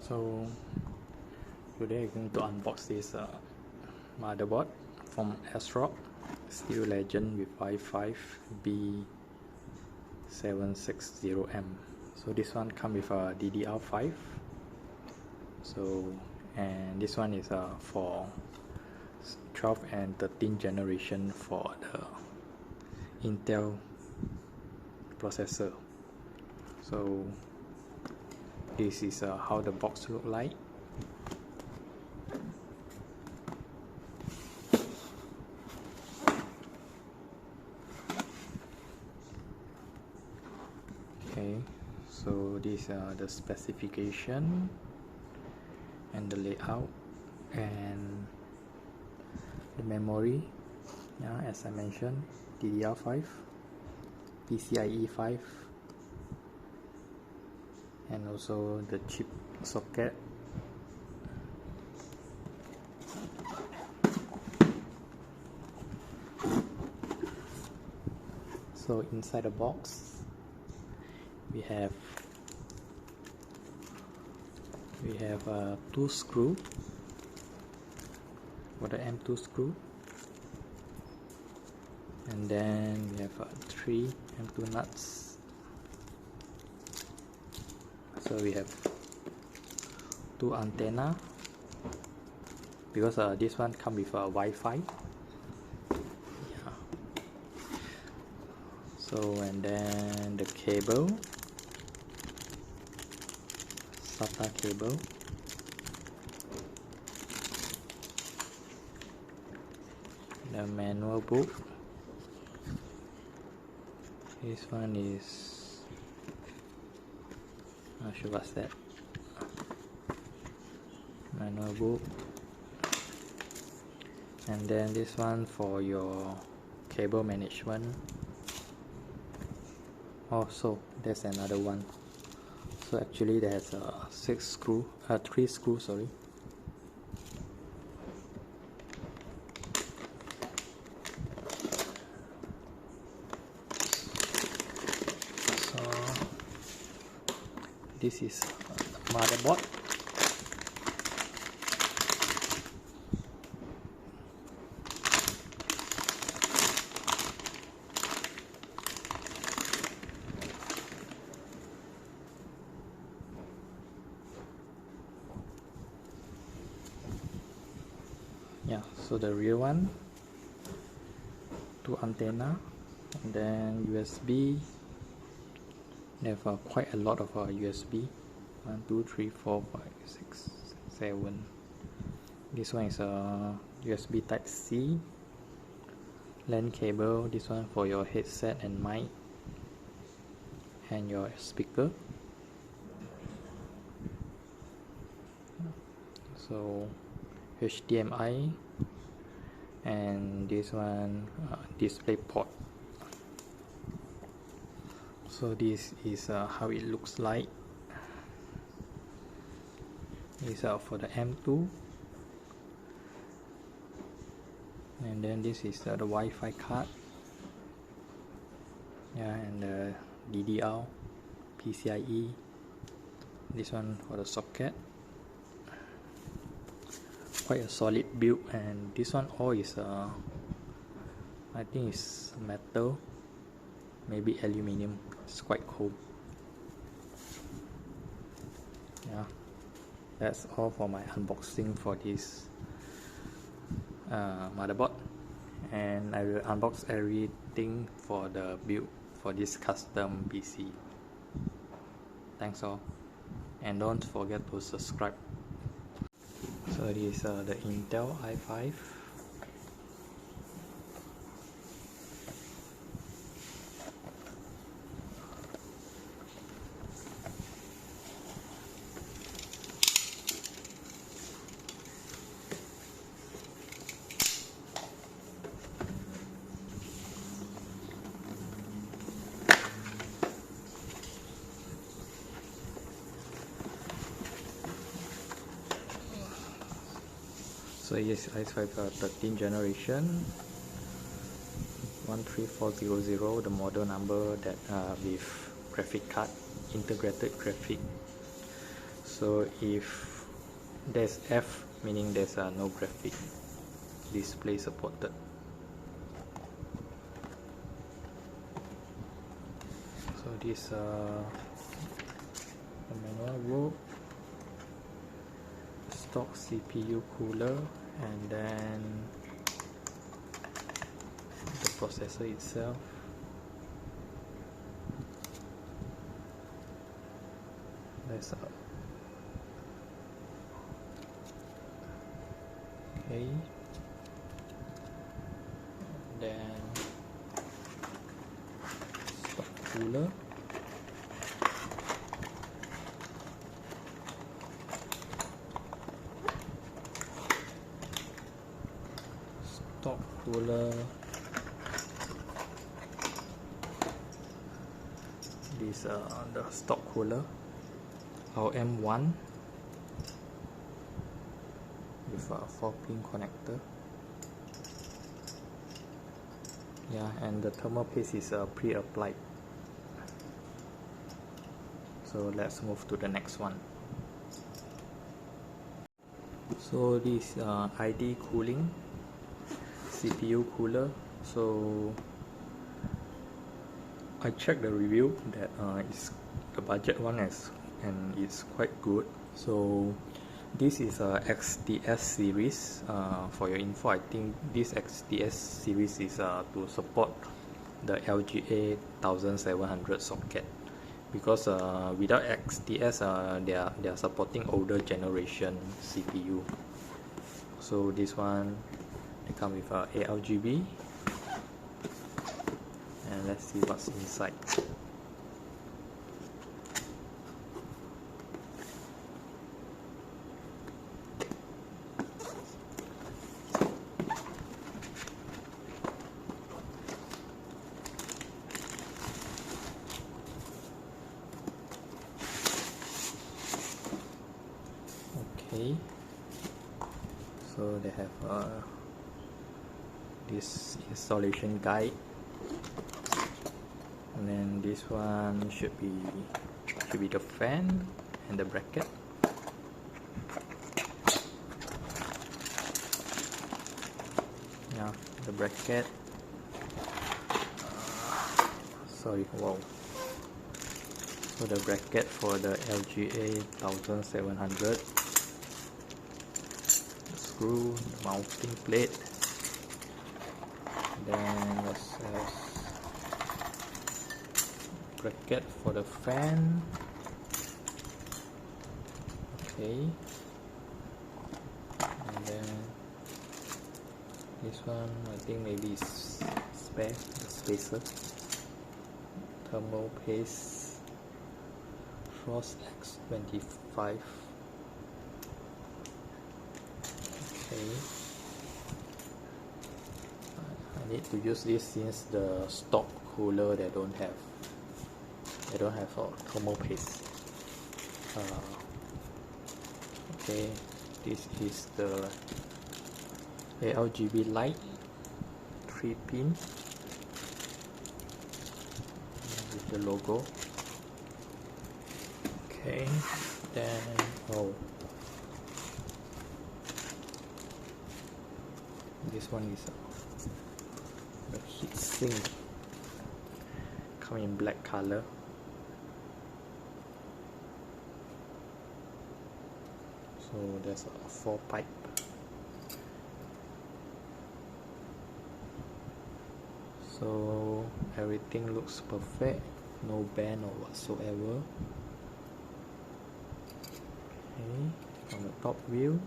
So today I'm going to unbox this motherboard from Asrock Steel Legend with i5B760M. So this one comes with a DDR5. And this one is for 12th and 13th generation for the Intel processor. So this is how the box look like. Okay, so these are the specification and the layout and the memory. Yeah, as I mentioned, DDR5, PCIe 5, and also the chip socket. So inside the box we have two screw for the M2 screw, and then we have 3 M2 nuts. So we have 2 antenna, because this one comes with Wi-Fi. Yeah. So and then the cable, SATA cable, the manual book. This one is not sure what's that. Manual book. And then this one for your cable management. Also, there's another one. So actually there's 3 screws, sorry. So this is the motherboard. Yeah, so the real one, 2 antenna, and then USB. They have quite a lot of USB. 1, 2, 3, 4, 5, 6, 7. This one is a USB Type C. LAN cable. This one for your headset and mic and your speaker. So HDMI, and this one display port. So this is how it looks like. This is for the M2, and then this is the Wi-Fi card. Yeah, and the DDR, PCIe. This one for the socket. Quite a solid build, and this one all is I think it's metal, maybe aluminium. It's quite cool. Yeah, that's all for my unboxing for this motherboard, and I will unbox everything for the build for this custom PC. Thanks all, and don't forget to subscribe. So this is the Intel i5. So yes, i5 13th generation 13400, the model number that with graphic card, integrated graphic. So if there's F, meaning there's no graphic display supported. So this the manual rope, stock CPU cooler, and then the processor itself. There's okay, and then stock cooler, stock cooler. This the stock cooler, RM1 with a 4-pin connector. Yeah, and the thermal paste is pre-applied. So let's move to the next one. So this ID cooling CPU cooler. So I checked the review that it's the budget one and it's quite good. So this is a XTS series. For your info, I think this XTS series is to support the LGA 1700 socket, because without XTS they are supporting older generation CPU. So this one, they come with ARGB, and let's see what's inside. Okay, so they have this installation guide, and then this one should be the fan and the bracket. Yeah, the bracket. Sorry, wow. So the bracket for the LGA 1700. Screw, the mounting plate, then let's have bracket for the fan. Okay, and then this one I think maybe is spare, the spacer, thermal paste, Frost X25. Okay, I need to use this since the stock cooler they don't have a thermal paste. Okay, this is the ARGB light, 3-pin with the logo. Okay, then this one is the heat sink, come in black color. So there's a 4 pipe. So everything looks perfect, no bend or whatsoever. Okay, from the top view.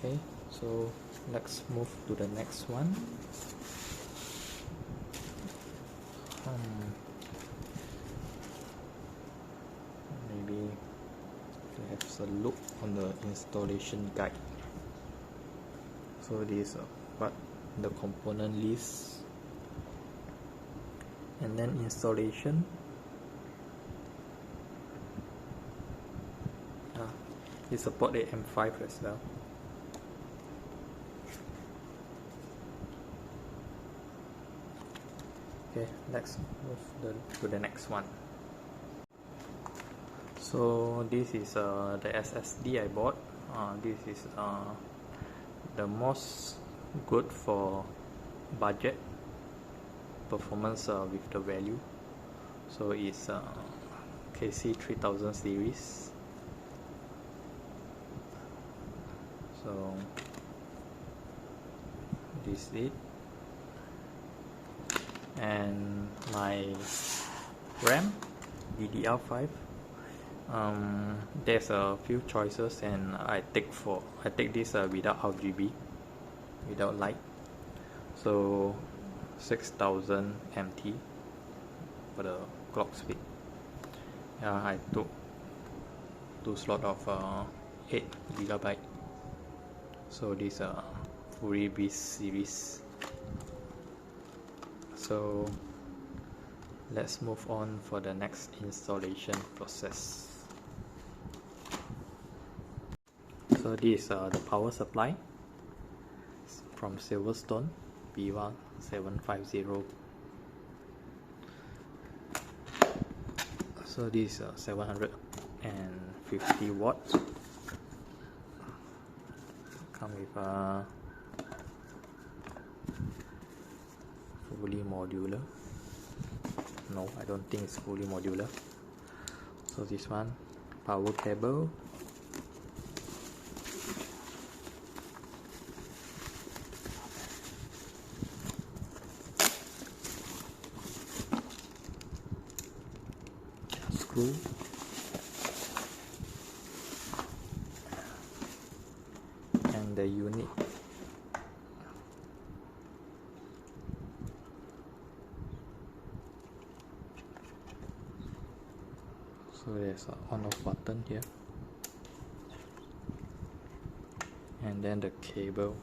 Okay, so let's move to the next one. Maybe let's have a look on the installation guide. So this what the component list, and then installation. It supports the M5 as well. Okay, Okay, let's move to the next one. So this is the SSD I bought. This is the most good for budget performance with the value. So it's KC3000 series. So this is it. And my RAM DDR5. There's a few choices, and I take this without RGB, without light. So 6000 MT for the clock speed. I took 2 slots of 8 GB. So this FreeBSD series. So let's move on for the next installation process. So this is the power supply from Silverstone VIVA 750. So this is 750 watts. Come with a fully modular. No, I don't think it's fully modular. So this one, power cable, screw, and the unit. So there's an on-off button here, and then the cable.